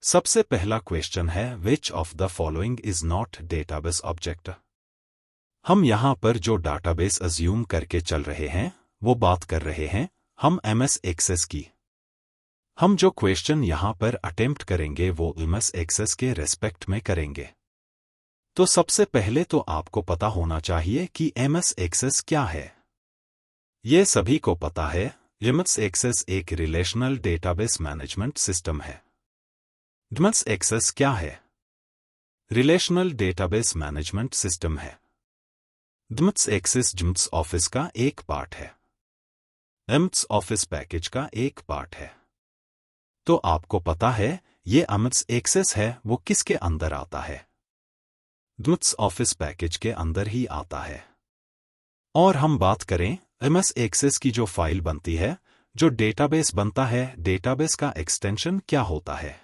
सबसे पहला क्वेश्चन है which of the following is not database object. हम यहां पर जो डाटाबेस अज्यूम करके चल रहे हैं वो बात कर रहे हैं हम एमएस एक्सेस की। हम जो क्वेश्चन यहां पर अटेम्प्ट करेंगे वो एमएस एक्सेस के रेस्पेक्ट में करेंगे। तो सबसे पहले तो आपको पता होना चाहिए कि एमएस एक्सेस क्या है। ये सभी को पता है, एमएस एक्सेस एक रिलेशनल डेटाबेस मैनेजमेंट सिस्टम है। एमएस एक्सेस क्या है? रिलेशनल डेटाबेस मैनेजमेंट सिस्टम है। एमएस एक्सेस एमएस ऑफिस का एक पार्ट है, एमएस ऑफिस पैकेज का एक पार्ट है। तो आपको पता है ये एमएस एक्सेस है वो किसके अंदर आता है? एमएस ऑफिस पैकेज के अंदर ही आता है। और हम बात करें एमएस एक्सेस की जो फाइल बनती है, जो डेटाबेस बनता है, डेटाबेस का एक्सटेंशन क्या होता है?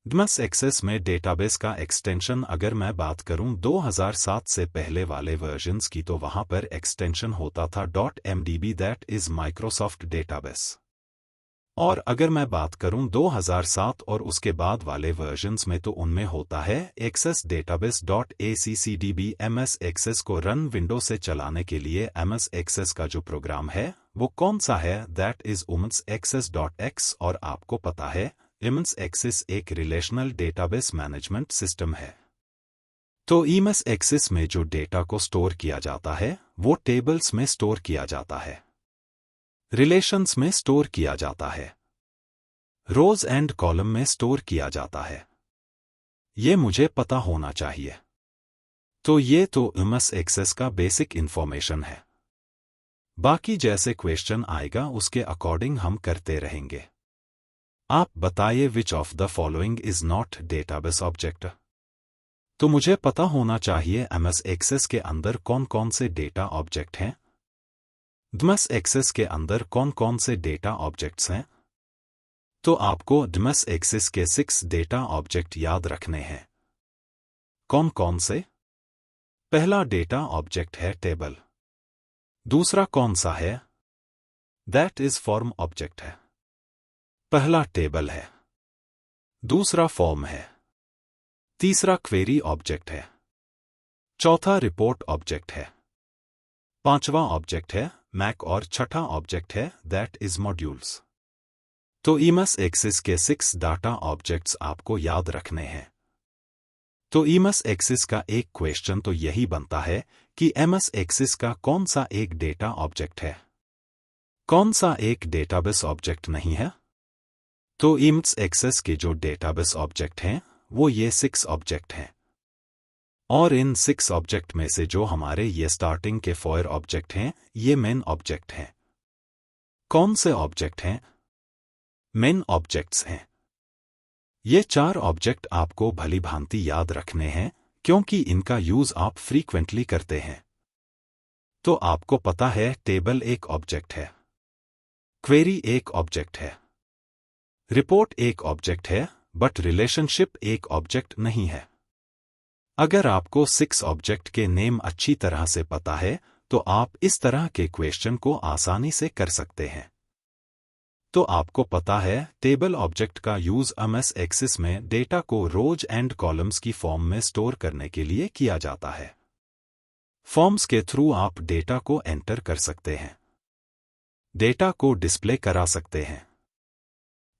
एमएस एक्सेस में डेटाबेस का एक्सटेंशन अगर मैं बात करूं 2007 से पहले वाले वर्जन्स की तो वहां पर एक्सटेंशन होता था .mdb that is Microsoft database. और अगर मैं बात करूं 2007 और उसके बाद वाले वर्जन्स में तो उनमें होता है Access database .accdb। MS Access को रन विंडो से चलाने के लिए एमएस एक्सेस का जो प्रोग्राम है वो कौन सा है? That is MS Access. और आपको पता है एमएस एक्सेस एक रिलेशनल डेटाबेस मैनेजमेंट सिस्टम है। तो एमएस एक्सेस में जो डेटा को स्टोर किया जाता है वो टेबल्स में स्टोर किया जाता है, रिलेशंस में स्टोर किया जाता है, रोज एंड कॉलम में स्टोर किया जाता है। ये मुझे पता होना चाहिए। तो ये तो एमएस एक्सेस का बेसिक इंफॉर्मेशन है। बाकी जैसे क्वेश्चन आएगा उसके अकॉर्डिंग हम करते रहेंगे। आप बताइए which of the following is not database object. तो मुझे पता होना चाहिए एमएस एक्सेस के अंदर कौन कौन से डेटा ऑब्जेक्ट हैं। एमएस एक्सेस के अंदर कौन कौन से डेटा ऑब्जेक्ट्स हैं? तो आपको एमएस एक्सेस के 6 डेटा ऑब्जेक्ट याद रखने हैं। कौन कौन से? पहला डेटा ऑब्जेक्ट है टेबल। दूसरा कौन सा है? दैट इज फॉर्म ऑब्जेक्ट है। पहला टेबल है, दूसरा फॉर्म है, तीसरा क्वेरी ऑब्जेक्ट है, चौथा रिपोर्ट ऑब्जेक्ट है, पांचवा ऑब्जेक्ट है मैक और छठा ऑब्जेक्ट है दैट इज मॉड्यूल्स। तो एमएस एक्सेस के 6 डाटा ऑब्जेक्ट्स आपको याद रखने हैं। तो एमएस एक्सेस का एक क्वेश्चन तो यही बनता है कि एमएस एक्सेस का कौन सा एक डेटा ऑब्जेक्ट है, कौन सा एक डेटाबेस ऑब्जेक्ट नहीं है। तो एमएस एक्सेस के जो डेटाबेस ऑब्जेक्ट हैं वो ये 6 ऑब्जेक्ट हैं। और इन 6 ऑब्जेक्ट में से जो हमारे ये स्टार्टिंग के 4 ऑब्जेक्ट हैं ये मेन ऑब्जेक्ट हैं। कौन से ऑब्जेक्ट हैं? मेन ऑब्जेक्ट्स हैं। ये 4 ऑब्जेक्ट आपको भली भांति याद रखने हैं क्योंकि इनका यूज आप फ्रीक्वेंटली करते हैं। तो आपको पता है टेबल एक ऑब्जेक्ट है, क्वेरी एक ऑब्जेक्ट है, रिपोर्ट एक ऑब्जेक्ट है, बट रिलेशनशिप एक ऑब्जेक्ट नहीं है। अगर आपको 6 ऑब्जेक्ट के नेम अच्छी तरह से पता है तो आप इस तरह के क्वेश्चन को आसानी से कर सकते हैं। तो आपको पता है टेबल ऑब्जेक्ट का यूज एमएस एक्सेस में डेटा को रोज एंड कॉलम्स की फॉर्म में स्टोर करने के लिए किया जाता है। फॉर्म्स के थ्रू आप डेटा को एंटर कर सकते हैं, डेटा को डिस्प्ले करा सकते हैं।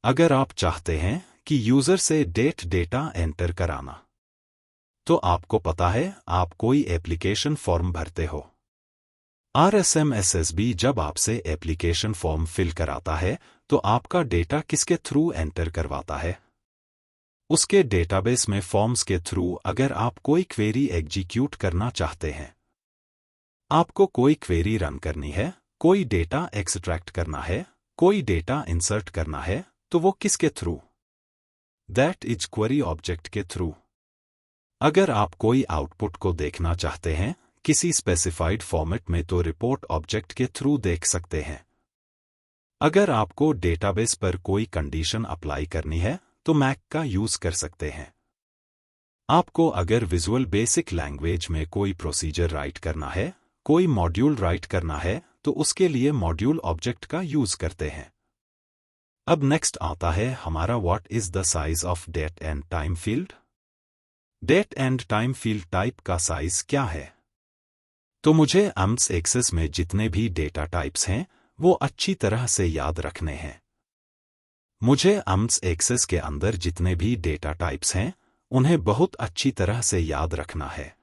अगर आप चाहते हैं कि यूजर से डेटा एंटर कराना, तो आपको पता है आप कोई एप्लीकेशन फॉर्म भरते हो। RSMSSB जब आपसे एप्लीकेशन फॉर्म फिल कराता है तो आपका डेटा किसके थ्रू एंटर करवाता है? उसके डेटाबेस में फॉर्म्स के थ्रू। अगर आप कोई क्वेरी एग्जीक्यूट करना चाहते हैं, आपको कोई क्वेरी रन करनी है, कोई डेटा एक्सट्रैक्ट करना है, कोई डेटा इंसर्ट करना है, तो वो किसके through? That is query object के थ्रू। अगर आप कोई आउटपुट को देखना चाहते हैं किसी स्पेसिफाइड फॉर्मेट में तो रिपोर्ट ऑब्जेक्ट के थ्रू देख सकते हैं। अगर आपको डेटाबेस पर कोई कंडीशन अप्लाई करनी है तो मैक का यूज कर सकते हैं। आपको अगर विजुअल बेसिक लैंग्वेज में कोई प्रोसीजर राइट करना है, कोई मॉड्यूल राइट करना है, तो उसके लिए मॉड्यूल ऑब्जेक्ट का यूज करते हैं। अब नेक्स्ट आता है हमारा what is the size of date and time field. Date and time field type का साइज क्या है? तो मुझे एम्स एक्सेस में जितने भी डेटा टाइप्स हैं वो अच्छी तरह से याद रखने हैं। मुझे एम्स एक्सेस के अंदर जितने भी डेटा टाइप्स हैं उन्हें बहुत अच्छी तरह से याद रखना है।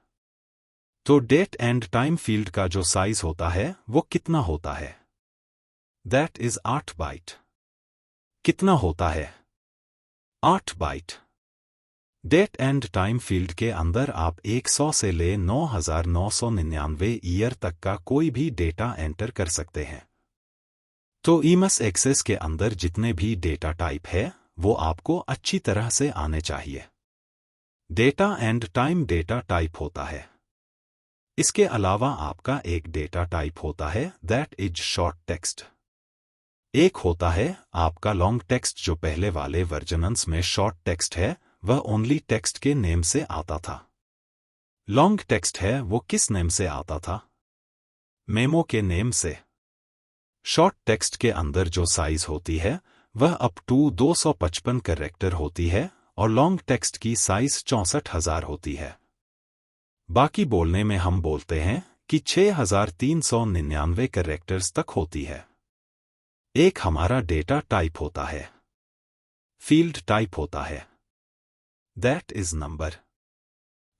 तो डेट एंड टाइम फील्ड का जो साइज होता है वो कितना होता है? That is 8 byte. कितना होता है? 8 byte. Date and time field के अंदर आप 100 से ले 9999 ईयर तक का कोई भी डेटा एंटर कर सकते हैं। तो एम्स एक्सेस के अंदर जितने भी डेटा टाइप है वो आपको अच्छी तरह से आने चाहिए। Data and time data type होता है। इसके अलावा आपका एक डेटा टाइप होता है दैट इज शॉर्ट टेक्स्ट। एक होता है आपका लॉन्ग टेक्स्ट जो पहले वाले वर्जन्स में शॉर्ट टेक्स्ट है वह ओनली टेक्स्ट के नेम से आता था। लॉन्ग टेक्स्ट है वो किस नेम से आता था? मेमो के नेम से। शॉर्ट टेक्स्ट के अंदर जो साइज होती है वह अप टू 255 कैरेक्टर होती है और लॉन्ग टेक्स्ट की साइज 64,000 होती है। बाकी बोलने में हम बोलते हैं कि 6,399 कैरेक्टर्स तक होती है। एक हमारा डेटा टाइप होता है। फील्ड टाइप होता है। That is number.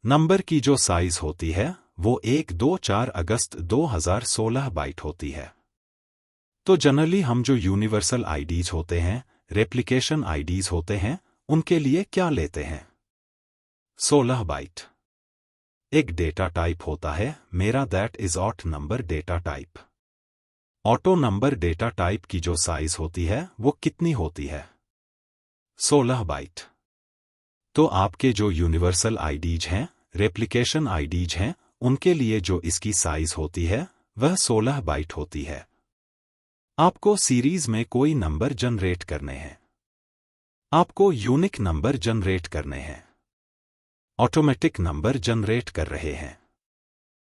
नंबर की जो साइज होती है वो 124 अगस्त 2016 बाइट होती है। तो जनरली हम जो यूनिवर्सल आईडीज होते हैं, रेप्लिकेशन आईडीज होते हैं, उनके लिए क्या लेते हैं? 16 बाइट। एक डेटा टाइप होता है मेरा that is odd number data type. Auto number data type की जो साइज होती है वो कितनी होती है? 16 बाइट। तो आपके जो यूनिवर्सल आईडीज हैं, रेप्लिकेशन आईडीज हैं, उनके लिए जो इसकी साइज होती है वह 16 बाइट होती है। आपको सीरीज में कोई नंबर जनरेट करने हैं। आपको यूनिक नंबर जनरेट करने हैं। ऑटोमेटिक नंबर जनरेट कर रहे हैं।